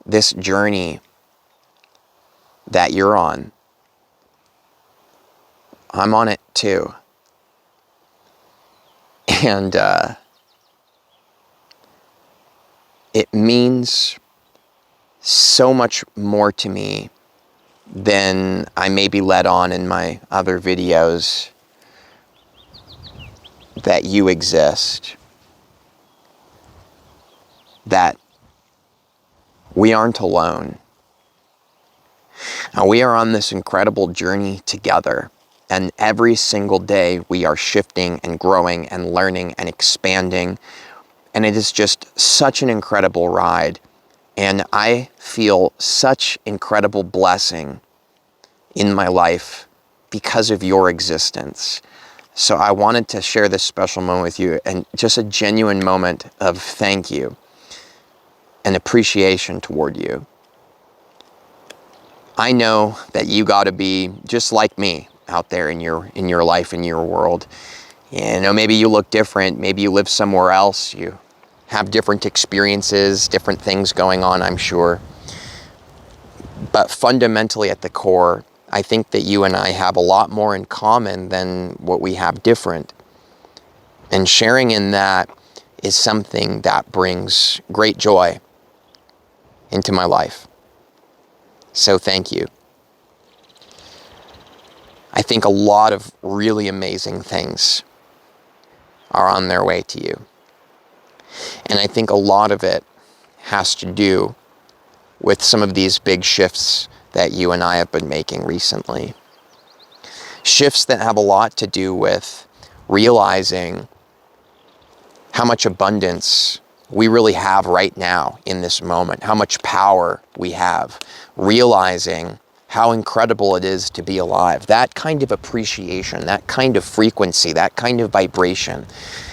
this journey that you're on, I'm on it too. And it means so much more to me than I maybe let on in my other videos that you exist. That we aren't alone. Now, we are on this incredible journey together. And every single day we are shifting and growing and learning and expanding. And it is just such an incredible ride. And I feel such incredible blessing in my life because of your existence. So I wanted to share this special moment with you, and just a genuine moment of thank you and appreciation toward you. I know that you got to be just like me out there in your life, in your world. You know, maybe you look different, maybe you live somewhere else, you have different experiences, different things going on, I'm sure. But fundamentally at the core, I think that you and I have a lot more in common than what we have different. And sharing in that is something that brings great joy into my life. So thank you. I think a lot of really amazing things are on their way to you. And I think a lot of it has to do with some of these big shifts that you and I have been making recently. Shifts that have a lot to do with realizing how much abundance we really have right now in this moment, how much power we have, realizing how incredible it is to be alive. That kind of appreciation, that kind of frequency, that kind of vibration,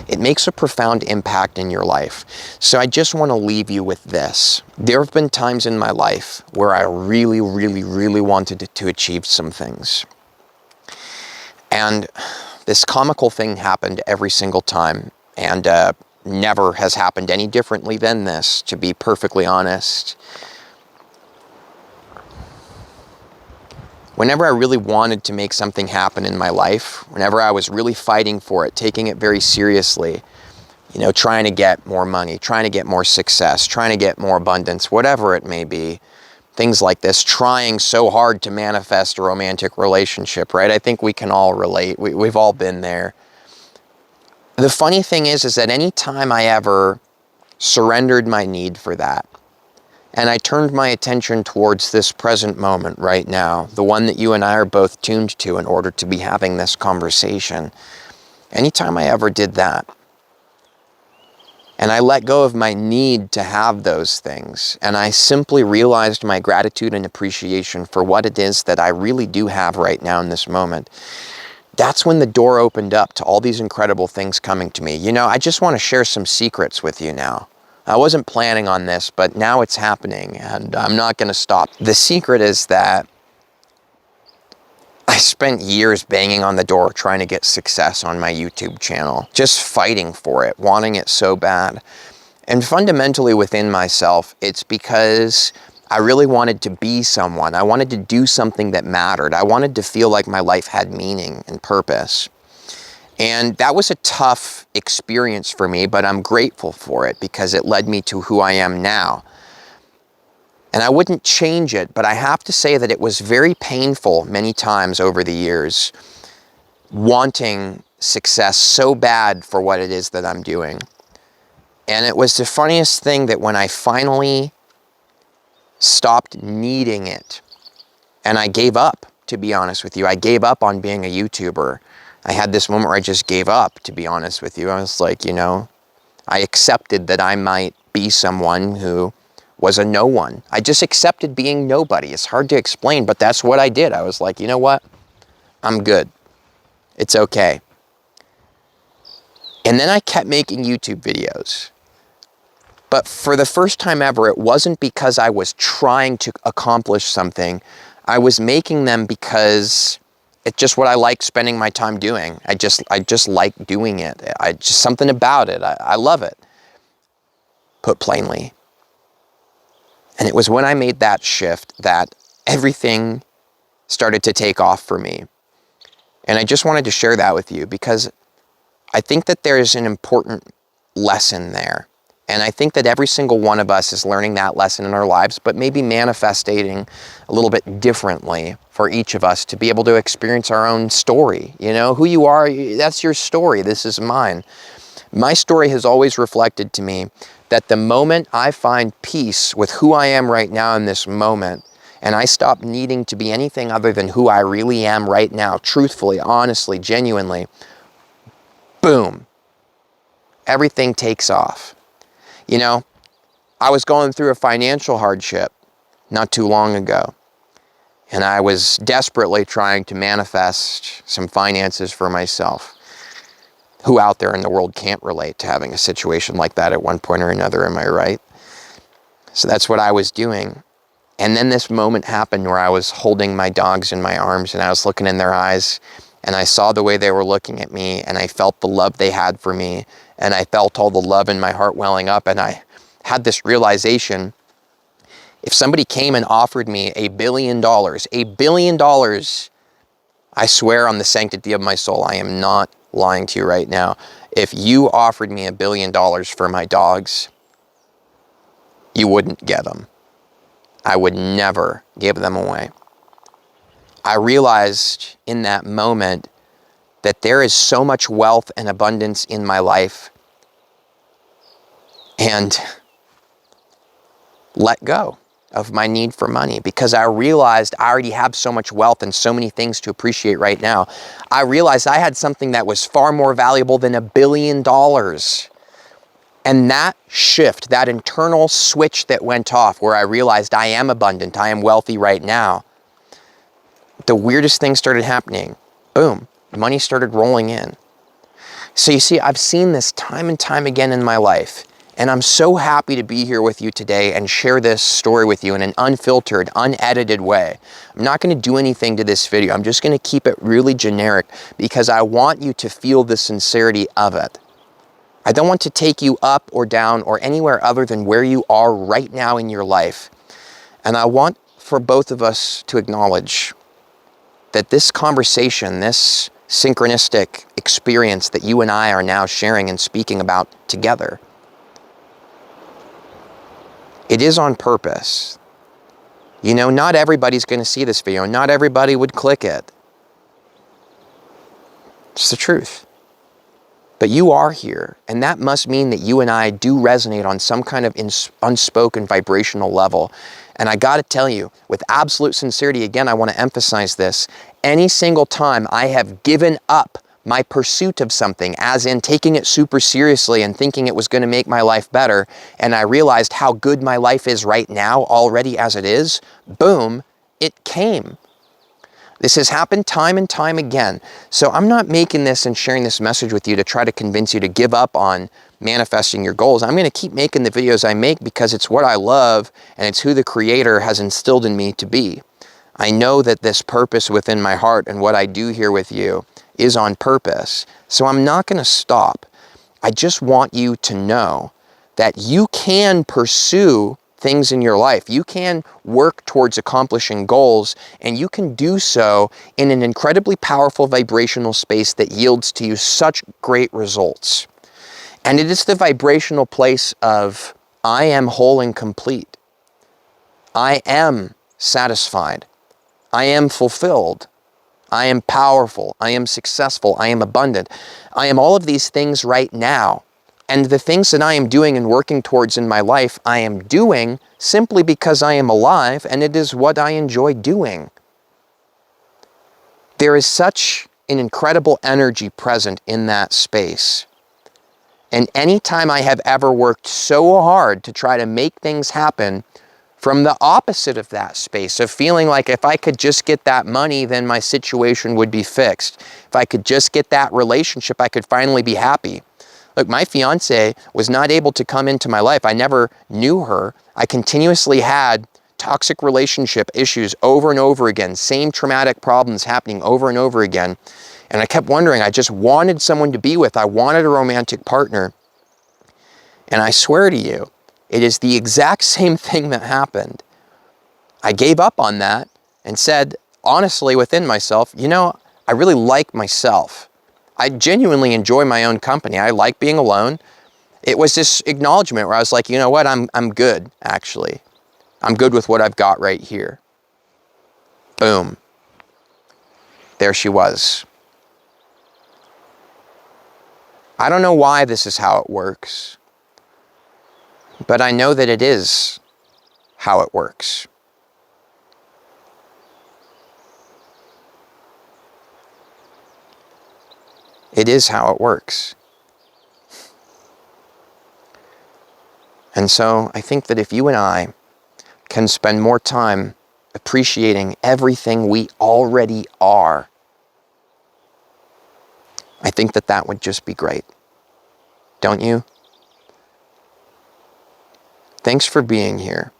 it makes a profound impact in your life. So I just want to leave you with this. There have been times in my life where I really, really, really wanted to achieve some things. And this comical thing happened every single time, and never has happened any differently than this, to be perfectly honest. Whenever I really wanted to make something happen in my life, whenever I was really fighting for it, taking it very seriously, you know, trying to get more money, trying to get more success, trying to get more abundance, whatever it may be, things like this, trying so hard to manifest a romantic relationship, right? I think we can all relate. We've all been there. The funny thing is that any time I ever surrendered my need for that, and I turned my attention towards this present moment right now, the one that you and I are both tuned to in order to be having this conversation. Anytime I ever did that, and I let go of my need to have those things, and I simply realized my gratitude and appreciation for what it is that I really do have right now in this moment, that's when the door opened up to all these incredible things coming to me. You know, I just want to share some secrets with you now. I wasn't planning on this, but now it's happening, and I'm not going to stop. The secret is that I spent years banging on the door trying to get success on my YouTube channel, just fighting for it, wanting it so bad. And fundamentally within myself, it's because I really wanted to be someone. I wanted to do something that mattered. I wanted to feel like my life had meaning and purpose. And that was a tough experience for me, but I'm grateful for it because it led me to who I am now. And I wouldn't change it, but I have to say that it was very painful many times over the years, wanting success so bad for what it is that I'm doing. And it was the funniest thing that when I finally stopped needing it, and I gave up, to be honest with you. I gave up on being a YouTuber. I had this moment where I just gave up, to be honest with you. I was like, you know, I accepted that I might be someone who was a no one. I just accepted being nobody. It's hard to explain, but that's what I did. I was like, you know what? I'm good. It's okay. And then I kept making YouTube videos. But for the first time ever, it wasn't because I was trying to accomplish something. I was making them because it's just what I like spending my time doing. I just like doing it. Just something about it. I love it. Put plainly. And it was when I made that shift that everything started to take off for me. And I just wanted to share that with you because I think that there's an important lesson there. And I think that every single one of us is learning that lesson in our lives, but maybe manifesting a little bit differently for each of us to be able to experience our own story. You know, who you are, that's your story. This is mine. My story has always reflected to me that the moment I find peace with who I am right now in this moment, and I stop needing to be anything other than who I really am right now, truthfully, honestly, genuinely, boom, everything takes off. You know, I was going through a financial hardship not too long ago, and I was desperately trying to manifest some finances for myself. Who out there in the world can't relate to having a situation like that at one point or another, am I right? So that's what I was doing. And then this moment happened where I was holding my dogs in my arms and I was looking in their eyes and I saw the way they were looking at me and I felt the love they had for me and I felt all the love in my heart welling up and I had this realization, if somebody came and offered me $1 billion, $1 billion, I swear on the sanctity of my soul, I am not lying to you right now. If you offered me $1 billion for my dogs, you wouldn't get them. I would never give them away. I realized in that moment that there is so much wealth and abundance in my life, and let go of my need for money because I realized I already have so much wealth and so many things to appreciate right now. I realized I had something that was far more valuable than $1 billion. And that shift, that internal switch that went off where I realized I am abundant, I am wealthy right now, the weirdest thing started happening. Boom, money started rolling in. So you see, I've seen this time and time again in my life. And I'm so happy to be here with you today and share this story with you in an unfiltered, unedited way. I'm not going to do anything to this video. I'm just going to keep it really generic because I want you to feel the sincerity of it. I don't want to take you up or down or anywhere other than where you are right now in your life. And I want for both of us to acknowledge that this conversation, this synchronistic experience that you and I are now sharing and speaking about together, it is on purpose. You know, not everybody's going to see this video. Not everybody would click it. It's the truth. But you are here, and that must mean that you and I do resonate on some kind of unspoken vibrational level. And I got to tell you, with absolute sincerity, again, I want to emphasize this, any single time I have given up my pursuit of something, as in taking it super seriously and thinking it was going to make my life better, and I realized how good my life is right now already as it is, boom, it came. This has happened time and time again. So I'm not making this and sharing this message with you to try to convince you to give up on manifesting your goals. I'm going to keep making the videos I make because it's what I love and it's who the Creator has instilled in me to be. I know that this purpose within my heart and what I do here with you is on purpose. So I'm not going to stop. I just want you to know that you can pursue things in your life. You can work towards accomplishing goals, and you can do so in an incredibly powerful vibrational space that yields to you such great results. And it is the vibrational place of, I am whole and complete. I am satisfied. I am fulfilled. I am powerful, I am successful, I am abundant. I am all of these things right now. And the things that I am doing and working towards in my life, I am doing simply because I am alive and it is what I enjoy doing. There is such an incredible energy present in that space. And anytime I have ever worked so hard to try to make things happen, from the opposite of that space of feeling like if I could just get that money, then my situation would be fixed. If I could just get that relationship, I could finally be happy. Look, my fiance was not able to come into my life. I never knew her. I continuously had toxic relationship issues over and over again, same traumatic problems happening over and over again. And I kept wondering, I just wanted someone to be with. I wanted a romantic partner. And I swear to you, It is the exact same thing that happened. I gave up on that and said, honestly, within myself, you know, I really like myself. I genuinely enjoy my own company. I like being alone. It was this acknowledgement where I was like, you know what, I'm good, actually. I'm good with what I've got right here. Boom. There she was. I don't know why this is how it works, but I know that it is how it works. It is how it works. And so I think that if you and I can spend more time appreciating everything we already are, I think that that would just be great. Don't you? Thanks for being here.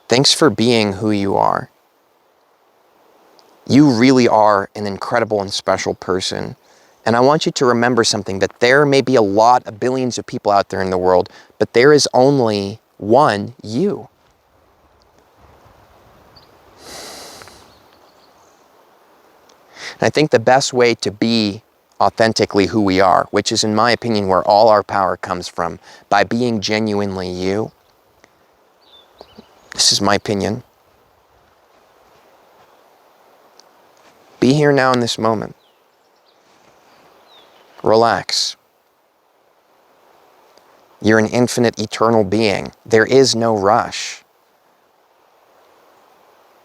Thanks for being who you are. You really are an incredible and special person. And I want you to remember something, that there may be a lot of billions of people out there in the world, but there is only one you. And I think the best way to be authentically who we are, which is in my opinion where all our power comes from, by being genuinely you. This is my opinion. Be here now in this moment. Relax. You're an infinite, eternal being. There is no rush.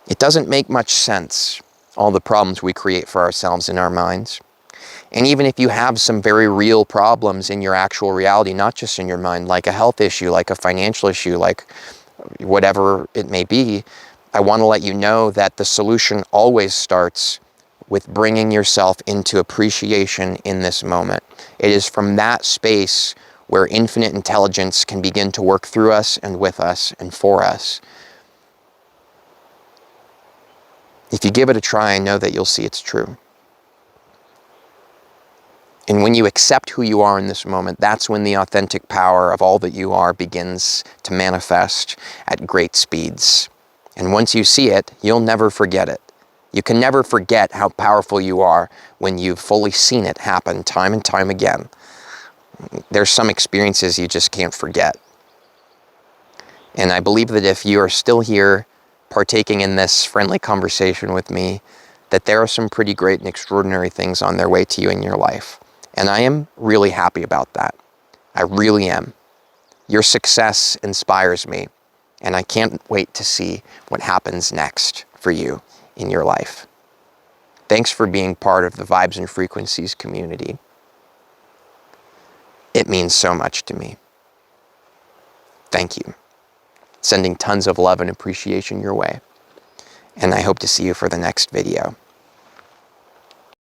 It doesn't make much sense, all the problems we create for ourselves in our minds. And even if you have some very real problems in your actual reality, not just in your mind, like a health issue, like a financial issue, like whatever it may be, I want to let you know that the solution always starts with bringing yourself into appreciation in this moment. It is from that space where infinite intelligence can begin to work through us and with us and for us. If you give it a try, I know that you'll see it's true. And when you accept who you are in this moment, that's when the authentic power of all that you are begins to manifest at great speeds. And once you see it, you'll never forget it. You can never forget how powerful you are when you've fully seen it happen time and time again. There's some experiences you just can't forget. And I believe that if you are still here partaking in this friendly conversation with me, that there are some pretty great and extraordinary things on their way to you in your life. And I am really happy about that. I really am. Your success inspires me, and I can't wait to see what happens next for you in your life. Thanks for being part of the Vibes and Frequencies community. It means so much to me. Thank you. Sending tons of love and appreciation your way. And I hope to see you for the next video.